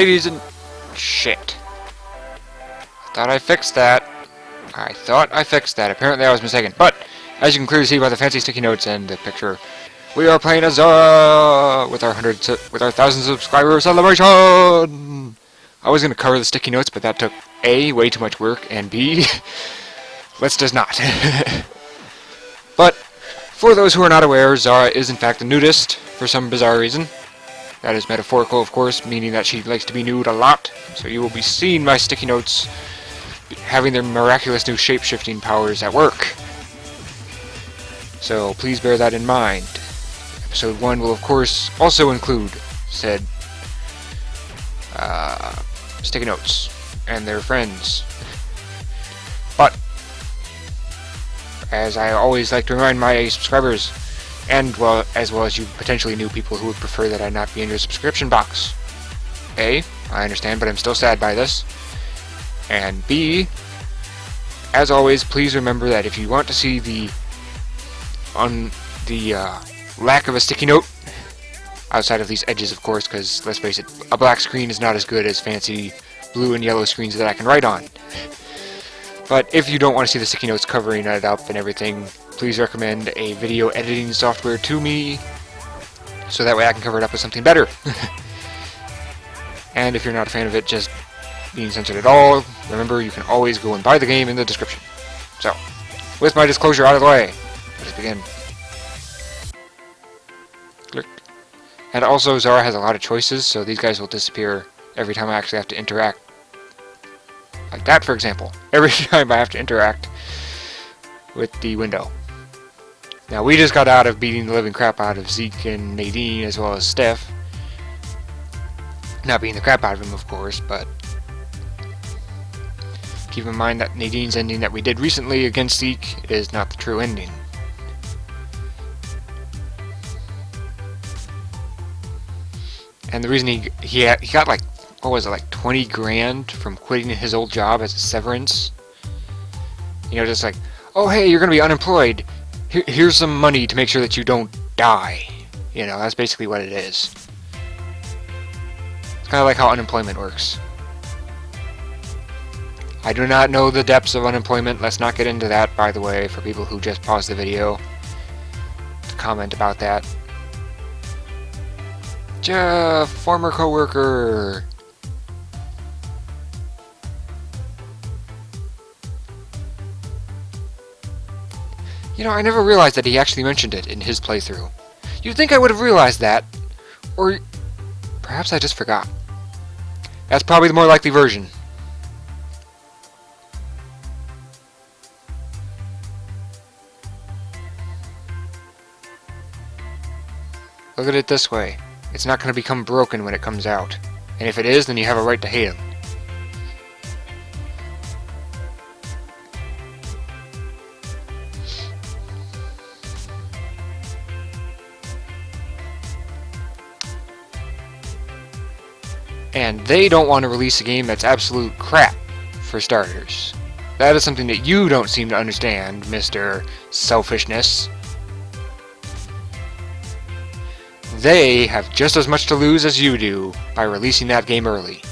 Ladies and... shit. I thought I fixed that. Apparently I was mistaken. But, as you can clearly see by the fancy sticky notes and the picture, we are playing as Zara with our 1,000 subscriber celebration! I was going to cover the sticky notes, but that took A, way too much work, and B, let's just not. But, for those who are not aware, Zara is in fact a nudist, for some bizarre reason. That is metaphorical, of course, meaning that she likes to be nude a lot, so you will be seeing my sticky notes having their miraculous new shape-shifting powers at work. So please bear that in mind. Episode 1 will, of course, also include said sticky notes and their friends. But, as I always like to remind my subscribers, and as well as you potentially new people who would prefer that I not be in your subscription box. A, I understand, but I'm still sad by this. And B, as always, please remember that if you want to see the lack of a sticky note, outside of these edges, of course, because let's face it, a black screen is not as good as fancy blue and yellow screens that I can write on. But if you don't want to see the sticky notes covering it up and everything, please recommend a video editing software to me, so that way I can cover it up with something better. And if you're not a fan of it just being censored at all, remember you can always go and buy the game in the description. So, with my disclosure out of the way, let's begin. Click. And also, Zara has a lot of choices, so these guys will disappear every time I actually have to interact. Like that, for example. Every time I have to interact with the window. Now, we just got out of beating the living crap out of Zeke and Nadine, as well as Steph. Not beating the crap out of him, of course, but keep in mind that Nadine's ending that we did recently against Zeke is not the true ending. And the reason he got like, what was it, like 20 grand from quitting his old job as a severance? You know, just like, oh hey, you're gonna be unemployed. Here's some money to make sure that you don't die. You know, that's basically what it is. It's kind of like how unemployment works. I do not know the depths of unemployment. Let's not get into that, by the way, for people who just paused the video to comment about that. Jeff, former coworker. You know, I never realized that he actually mentioned it in his playthrough. You'd think I would have realized that, or perhaps I just forgot. That's probably the more likely version. Look at it this way. It's not going to become broken when it comes out. And if it is, then you have a right to hate him. And they don't want to release a game that's absolute crap, for starters. That is something that you don't seem to understand, Mr. Selfishness. They have just as much to lose as you do by releasing that game early.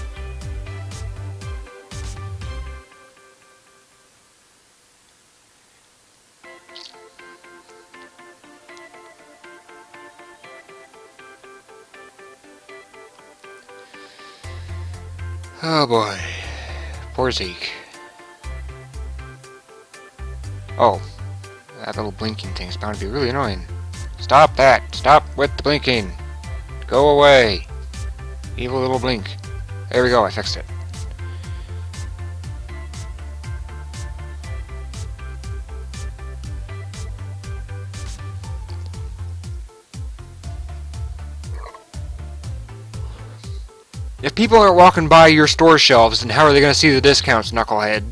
Oh boy. Poor Zeke. Oh. That little blinking thing's bound to be really annoying. Stop that! Stop with the blinking! Go away! Evil little blink. There we go, I fixed it. If people aren't walking by your store shelves, then how are they going to see the discounts, knucklehead?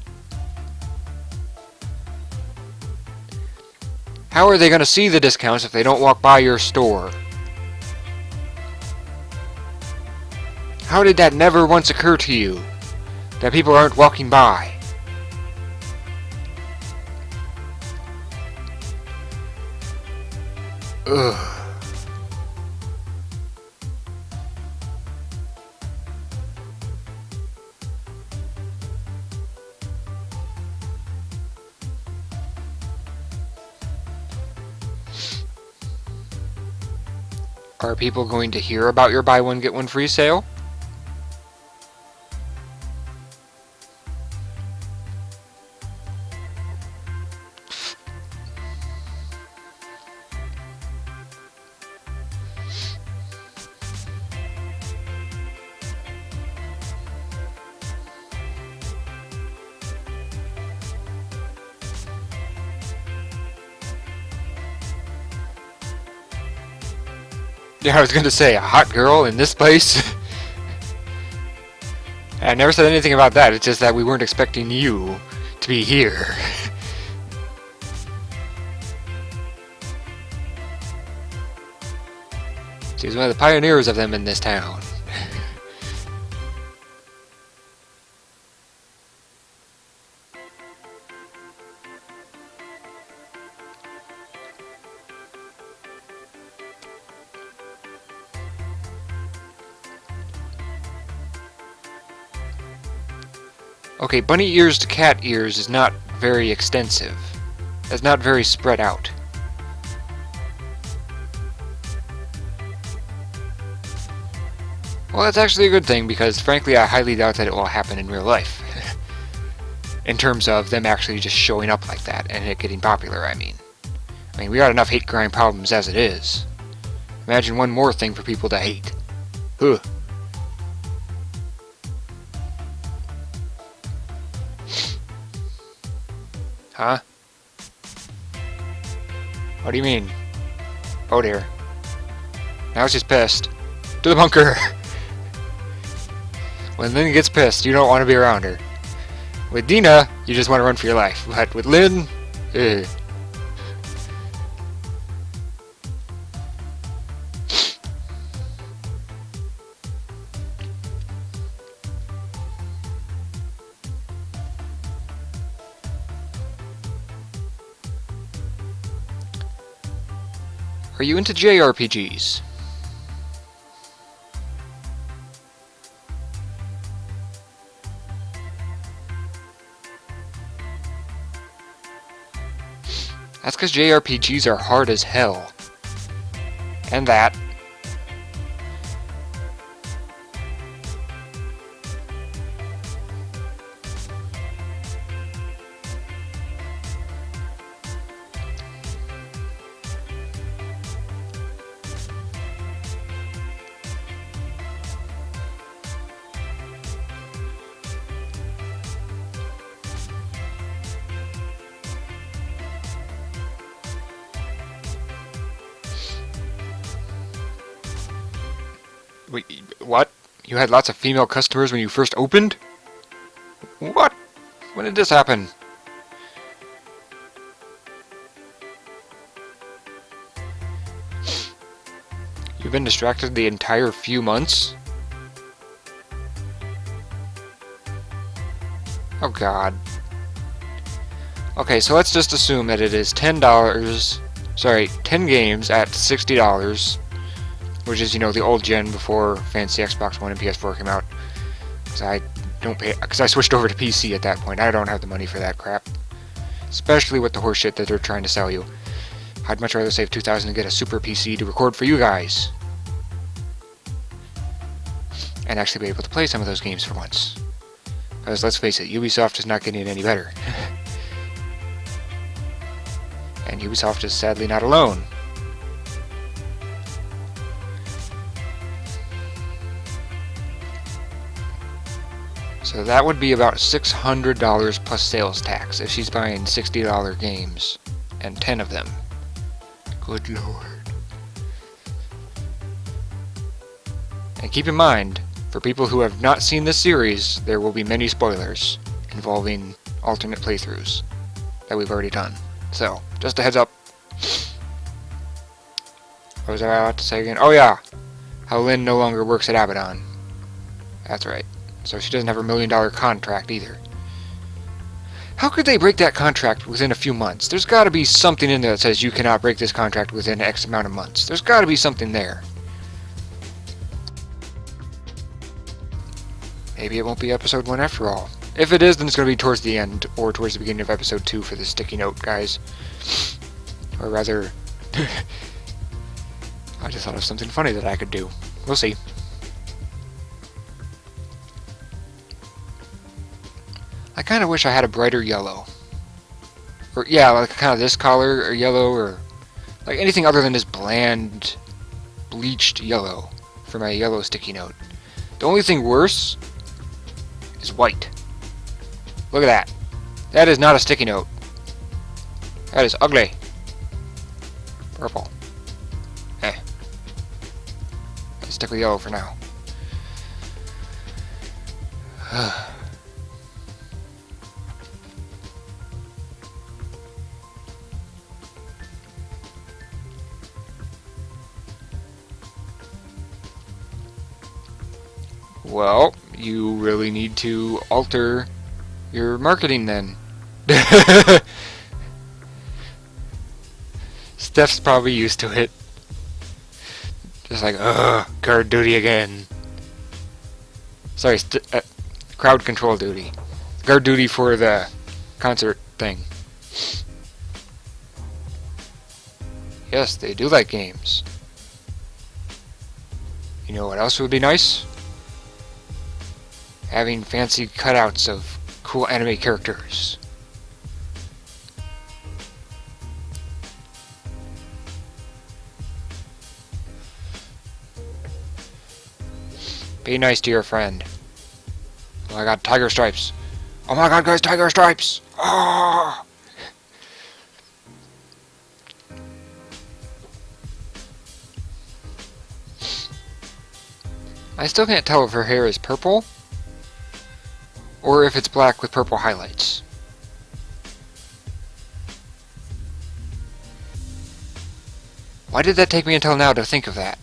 How are they going to see the discounts if they don't walk by your store? How did that never once occur to you? That people aren't walking by? Ugh. Are people going to hear about your buy one get one free sale? Yeah, I was gonna say, a hot girl in this place? I never said anything about that, it's just that we weren't expecting you to be here. She's one of the pioneers of them in this town. Okay, bunny ears to cat ears is not very extensive. It's not very spread out. Well, that's actually a good thing, because frankly I highly doubt that it will happen in real life. In terms of them actually just showing up like that, and it getting popular, I mean. We got enough hate crime problems as it is. Imagine one more thing for people to hate. Ugh. Huh? What do you mean? Oh dear. Now she's pissed. To the bunker! When Lynn gets pissed, you don't want to be around her. With Dina, you just want to run for your life. But with Lynn, ugh. Are you into JRPGs? That's because JRPGs are hard as hell. And that. Wait, what? You had lots of female customers when you first opened? What? When did this happen? You've been distracted the entire few months? Oh god. Okay, so let's just assume that it is $10, sorry, 10 games at $60, which is, you know, the old gen before fancy Xbox One and PS4 came out. Because I switched over to PC at that point. I don't have the money for that crap. Especially with the horseshit that they're trying to sell you. I'd much rather save $2,000 and get a super PC to record for you guys. And actually be able to play some of those games for once. Because let's face it, Ubisoft is not getting any better. And Ubisoft is sadly not alone. So that would be about $600 plus sales tax if she's buying $60 games, and 10 of them. Good lord. And keep in mind, for people who have not seen this series, there will be many spoilers involving alternate playthroughs that we've already done. So, just a heads up. What was I about to say again? Oh yeah! How Lynn no longer works at Abaddon. That's right. So she doesn't have her $1 million contract either. How could they break that contract within a few months? There's got to be something in there that says you cannot break this contract within X amount of months. There's got to be something there. Maybe it won't be episode 1 after all. If it is, then it's going to be towards the end, or towards the beginning of episode 2 for the sticky note, guys. Or rather... I just thought of something funny that I could do. We'll see. I kind of wish I had a brighter yellow. Or, yeah, like kind of this color, or yellow, or like anything other than this bland, bleached yellow for my yellow sticky note. The only thing worse is white. Look at that. That is not a sticky note. That is ugly. Purple. Let's stick with yellow for now. Well, you really need to alter your marketing then. Steph's probably used to it. Just like, ugh, guard duty again. Sorry, crowd control duty. Guard duty for the concert thing. Yes, they do like games. You know what else would be nice? Having fancy cutouts of cool anime characters. Be nice to your friend. Oh my god, tiger stripes. Oh my god, guys, tiger stripes! Oh! I still can't tell if her hair is purple or if it's black with purple highlights. Why did that take me until now to think of that?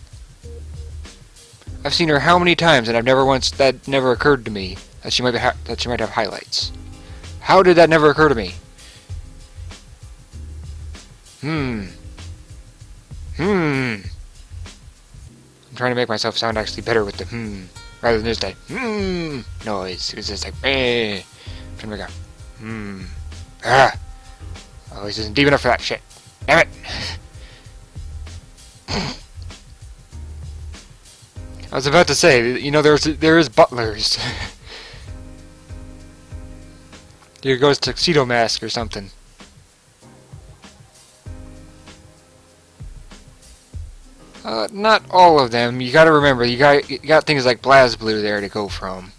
I've seen her how many times, and that never occurred to me that she might have highlights. How did that never occur to me? I'm trying to make myself sound actually better with the rather than just a noise. It's just like I'm trying to make a Oh, this isn't deep enough for that shit. Damn it! I was about to say, you know, there is butlers. Here goes Tuxedo Mask or something. Not all of them. You gotta remember, you got things like BlazBlue there to go from.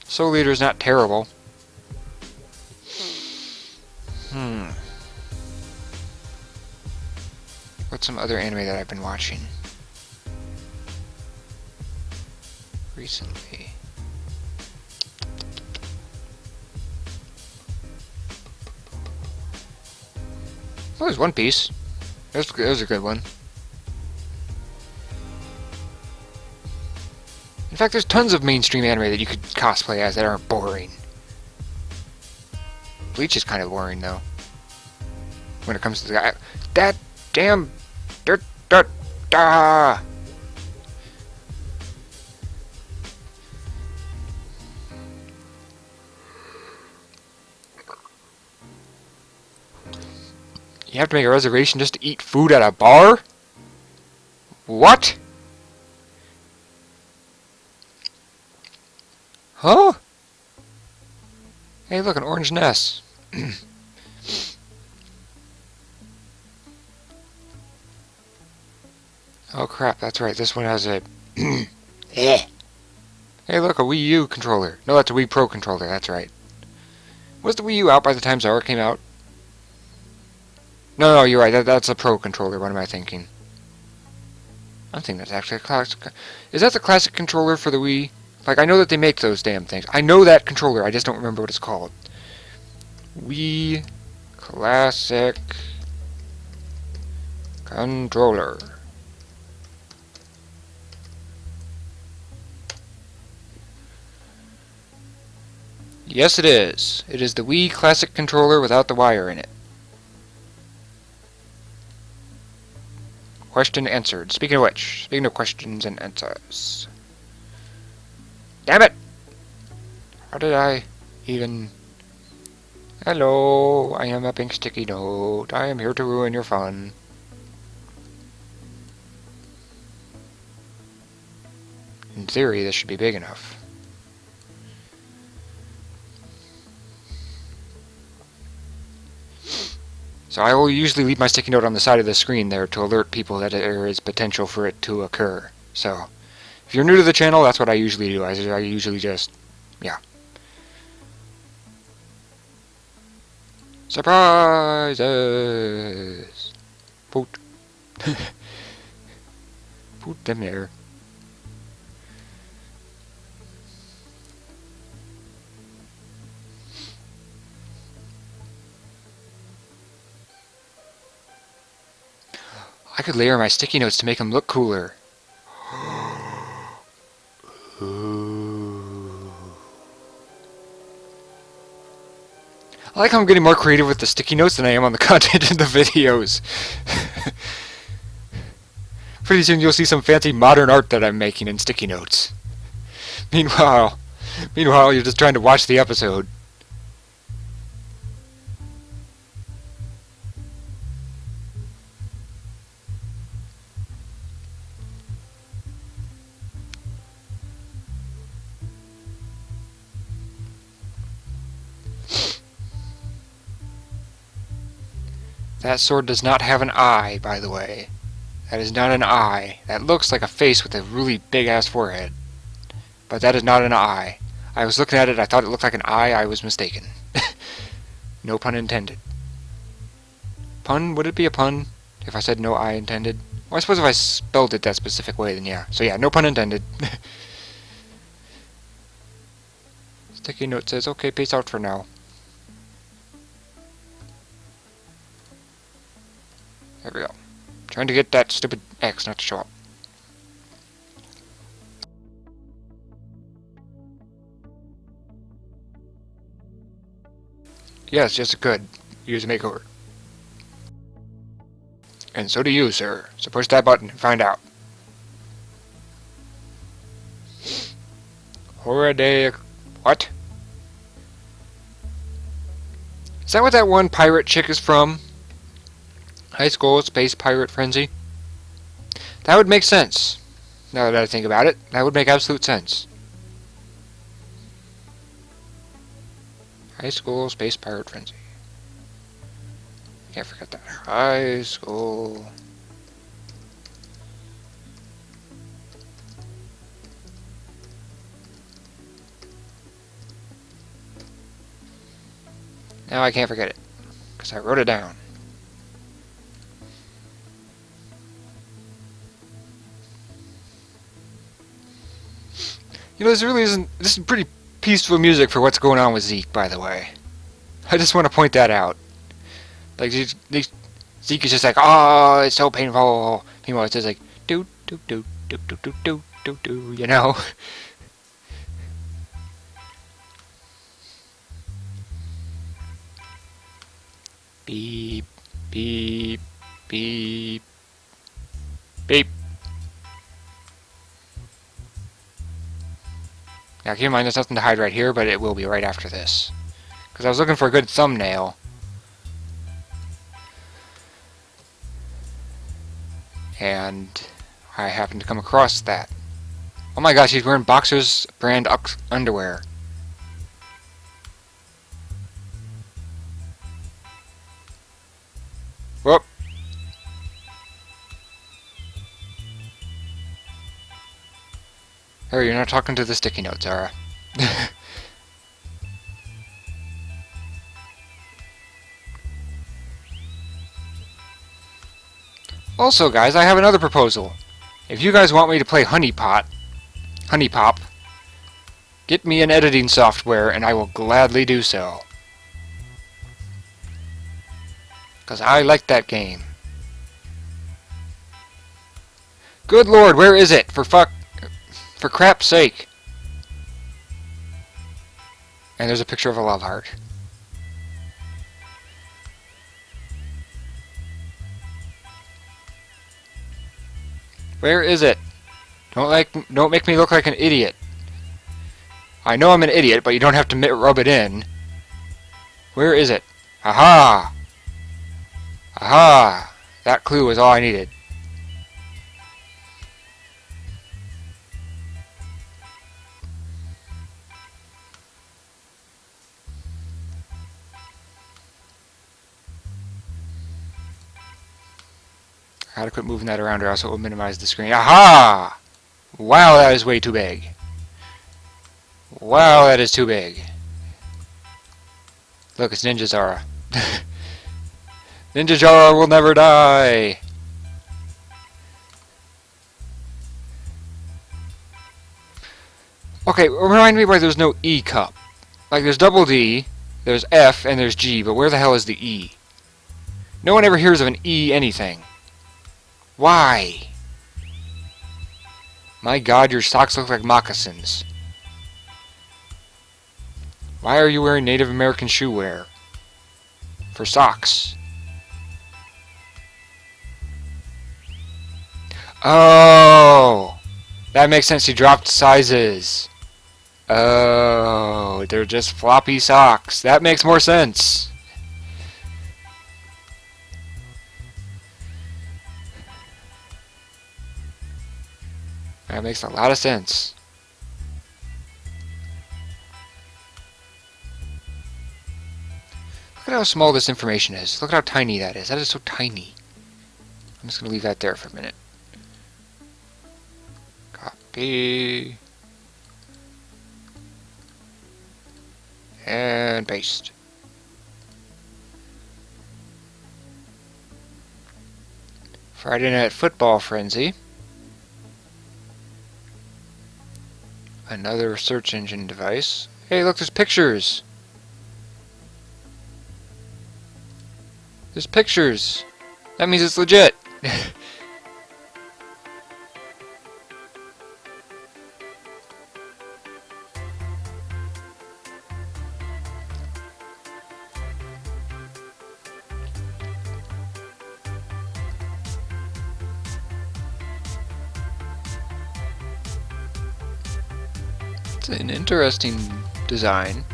Soul Eater's not terrible. What's some other anime that I've been watching recently? Oh, there's One Piece. That was a good one. In fact, there's tons of mainstream anime that you could cosplay as that aren't boring. Bleach is kind of boring, though. When it comes to the guy. That damn... You have to make a reservation just to eat food at a bar? What? Huh? Hey, look, an orange nest. Oh crap, that's right, this one has a... Hey, look, a Wii U controller. No, that's a Wii Pro controller, that's right. Was the Wii U out by the time Zara came out? No, you're right, that's a Pro controller, what am I thinking? I think that's actually a classic... Is that the classic controller for the Wii? Like, I know that they make those damn things. I know that controller, I just don't remember what it's called. Wii Classic Controller. Yes, it is. It is the Wii Classic Controller without the wire in it. Question answered. Speaking of which, speaking of questions and answers. Damn it! How did I even... Hello, I am a pink sticky note. I am here to ruin your fun. in theory, this should be big enough. So I will usually leave my sticky note on the side of the screen there to alert people that there is potential for it to occur. So, if you're new to the channel, that's what I usually do. I usually just, yeah. Surprises! Put. Put them there. I could layer my sticky notes to make them look cooler. Ooh. I like how I'm getting more creative with the sticky notes than I am on the content in the videos. Pretty soon you'll see some fancy modern art that I'm making in sticky notes. Meanwhile, you're just trying to watch the episode. That sword does not have an eye, by the way. That is not an eye. That looks like a face with a really big-ass forehead. But that is not an eye. I was looking at it, I thought it looked like an eye, I was mistaken. No pun intended. Pun? Would it be a pun if I said no eye intended? Well, I suppose if I spelled it that specific way, then yeah. So yeah, no pun intended. Sticky note says, okay, peace out for now. There we go. Trying to get that stupid X not to show up. Yes, yes it could. Use a makeover. And so do you, sir. So push that button and find out. Horriday... What? Is that what that one pirate chick is from? High School Space Pirate Frenzy? That would make sense. Now that I think about it, that would make absolute sense. High School Space Pirate Frenzy. Can't forget that. High School... Now I can't forget it, because I wrote it down. You know, this really isn't... This is pretty peaceful music for what's going on with Zeke, by the way. I just want to point that out. Like, Zeke is just like, oh, it's so painful. Meanwhile, it's just like, do, do, do, do, do, do, do, do, do, you know? Beep, beep, beep, beep. Now keep in mind there's nothing to hide right here, but it will be right after this. Because I was looking for a good thumbnail. And I happened to come across that. Oh my gosh, he's wearing Boxers brand underwear. Whoop. Harry, you're not talking to the sticky note, Zara. Also, guys, I have another proposal. If you guys want me to play Honey Pop, get me an editing software and I will gladly do so. Because I like that game. Good lord, where is it? For crap's sake. And there's a picture of a love heart. Where is it? Don't make me look like an idiot. I know I'm an idiot, but you don't have to rub it in. Where is it? Aha! Aha! That clue was all I needed. Gotta quit moving that around or else it will minimize the screen. Aha! Wow, that is way too big. Wow, that is too big. Look, it's Ninja Zara. Ninja Zara will never die! Okay, remind me why there's no E cup. Like, there's double D, there's F, and there's G, but where the hell is the E? No one ever hears of an E anything. Why? My god, your socks look like moccasins. Why are you wearing Native American shoe wear? For socks. Oh! That makes sense, you dropped sizes. Oh, they're just floppy socks. That makes more sense. That makes a lot of sense. Look at how small this information is. Look at how tiny that is. That is so tiny. I'm just going to leave that there for a minute. Copy. And paste. Friday Night Football Frenzy. Another search engine device. Hey, look, there's pictures. There's pictures. That means it's legit. It's an interesting design.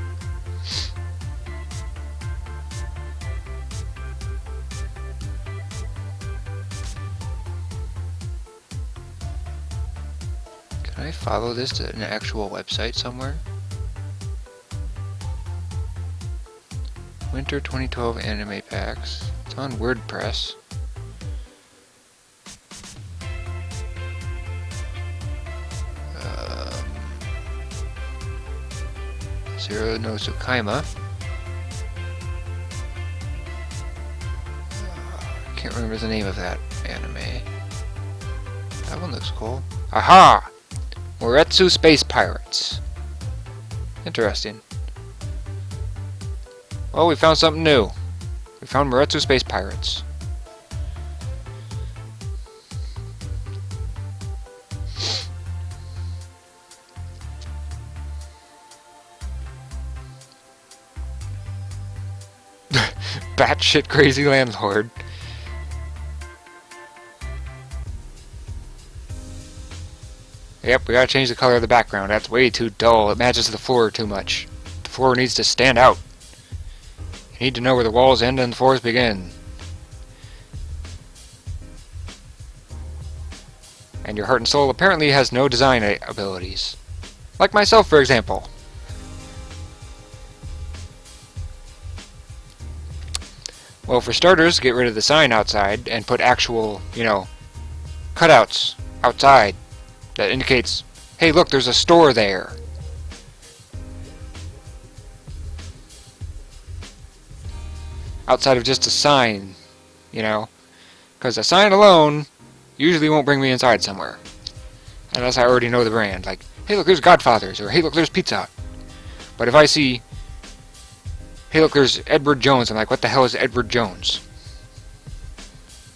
Can I follow this to an actual website somewhere? Winter 2012 anime packs. It's on WordPress. Zero no Tsukaima. Can't remember the name of that anime. That one looks cool. Aha! Moretsu Space Pirates. Interesting. Oh, we found something new. We found Moretsu Space Pirates. Batshit crazy landlord. Yep, we gotta change the color of the background. That's way too dull. It matches the floor too much. The floor needs to stand out. You need to know where the walls end and the floors begin. And your heart and soul apparently has no design abilities. Like myself, for example. Well, for starters, get rid of the sign outside and put actual, cutouts outside that indicates, hey, look, there's a store there. Outside of just a sign, because a sign alone usually won't bring me inside somewhere. Unless I already know the brand. Like, hey, look, there's Godfather's, or hey, look, there's Pizza Hut. But if I see, hey, look, there's Edward Jones, I'm like, what the hell is Edward Jones?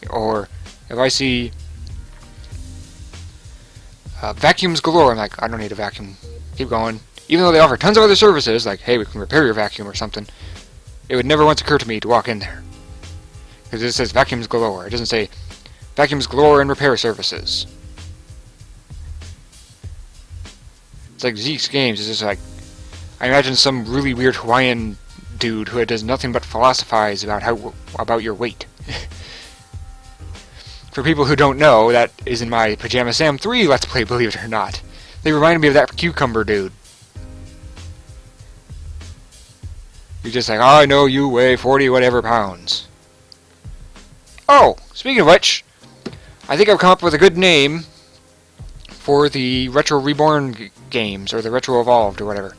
Or if I see vacuums galore, I'm like, I don't need a vacuum. Keep going. Even though they offer tons of other services, like, hey, we can repair your vacuum or something, it would never once occur to me to walk in there. Because it says vacuums galore. It doesn't say vacuums galore and repair services. It's like Zeke's Games. It's just like, I imagine some really weird Hawaiian dude who does nothing but philosophize about your weight. For people who don't know, that is in my Pajama Sam 3 Let's Play, believe it or not. They reminded me of that cucumber dude. You're just like, oh, I know you weigh 40 whatever pounds. Oh, speaking of which, I think I've come up with a good name for the Retro Reborn games, or the Retro Evolved, or whatever.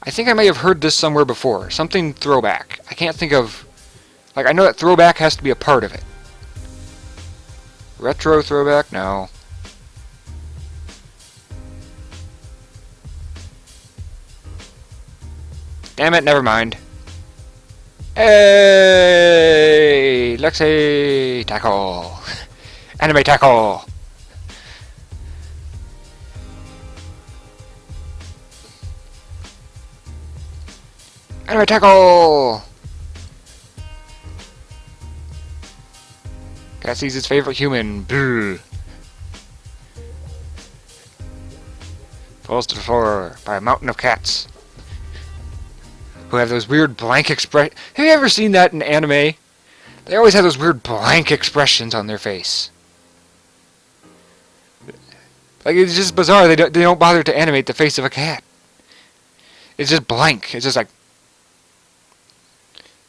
I think I may have heard this somewhere before. Something throwback. I can't think of... Like, I know that throwback has to be a part of it. Retro throwback? No. Damn it, never mind. Hey! Lexi! Tackle! Anime tackle! Anime tackle! Cat sees his favorite human. Brr. Falls to the floor by a mountain of cats. Who have those weird blank expressions. Have you ever seen that in anime? They always have those weird blank expressions on their face. Like, it's just bizarre. They don't bother to animate the face of a cat. It's just blank. It's just like,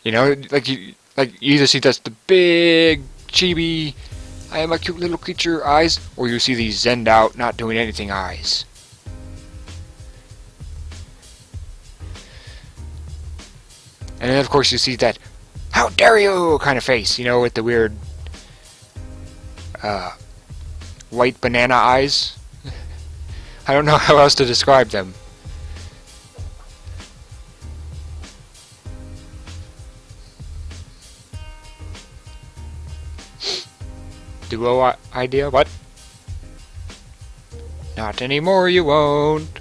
you know, like you either see just the big chibi, I am a cute little creature eyes, or you see these zenned out, not doing anything eyes. And then, of course, you see that, how dare you, kind of face, you know, with the weird, white banana eyes. I don't know how else to describe them. Duo idea? What? Not anymore, you won't.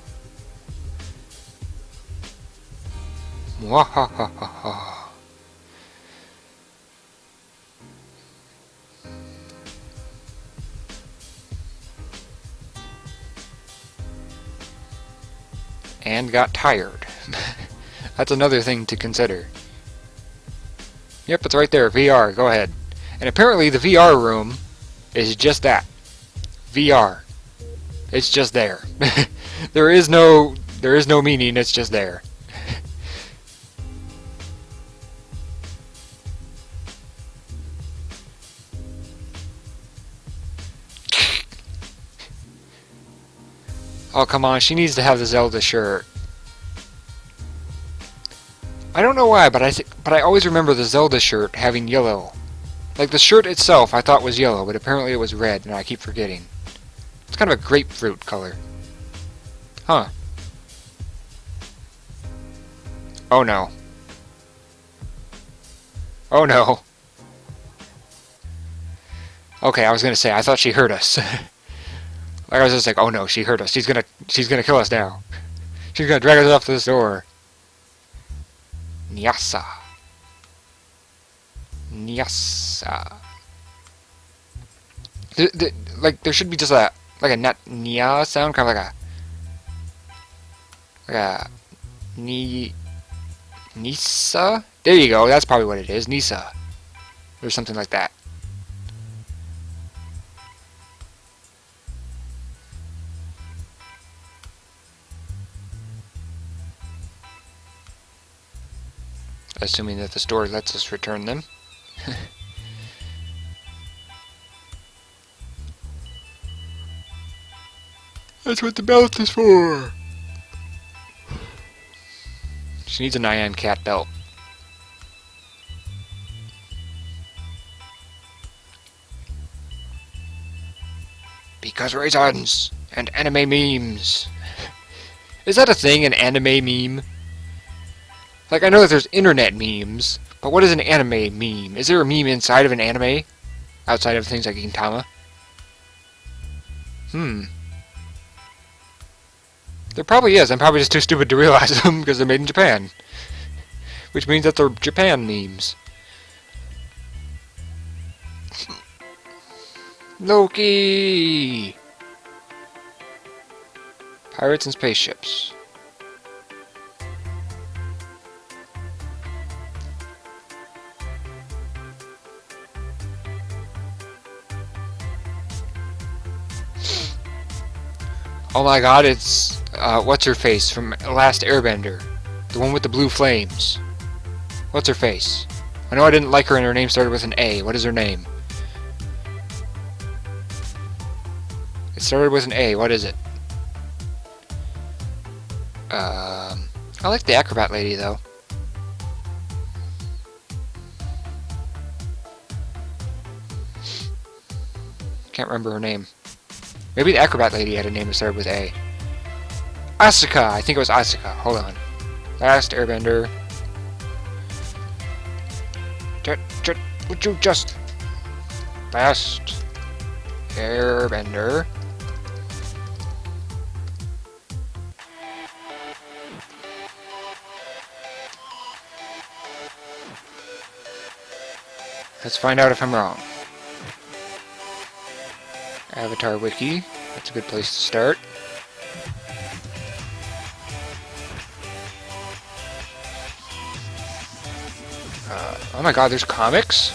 Mwahahaha. And got tired. That's another thing to consider. Yep, it's right there. VR. Go ahead. And apparently the VR room is just that. VR. It's just there. There is no meaning, it's just there. Oh, come on, she needs to have the Zelda shirt. I don't know why, but I always remember the Zelda shirt having yellow. Like, the shirt itself I thought was yellow, but apparently it was red, and I keep forgetting. It's kind of a grapefruit color. Huh. Oh no. Oh no. Okay, I was gonna say, I thought she heard us. Like, I was just like, oh no, she heard us. She's gonna kill us now. She's gonna drag us off to this door. Nyasa. Nyasa. Like, there should be just a net nya sound, kind of like a Nisa? There you go, that's probably what it is, Nisa. Or something like that. Assuming that the store lets us return them. That's what the belt is for! She needs a Nyan Cat belt. Because reasons! And anime memes! Is that a thing, an anime meme? Like, I know that there's internet memes, but what is an anime meme? Is there a meme inside of an anime? Outside of things like Gintama? There probably is. I'm probably just too stupid to realize them because they're made in Japan. Which means that they're Japan memes. Loki! Pirates and spaceships. Oh my god, it's, what's her face from Last Airbender? The one with the blue flames. What's her face? I know I didn't like her and her name started with an A. What is her name? It started with an A. What is it? I like the acrobat lady, though. Can't remember her name. Maybe the acrobat lady had a name that started with A. Asuka! I think it was Asuka. Hold on. Last Airbender. Would you just... Last Airbender. Let's find out if I'm wrong. Avatar Wiki. That's a good place to start. Oh my god, there's comics?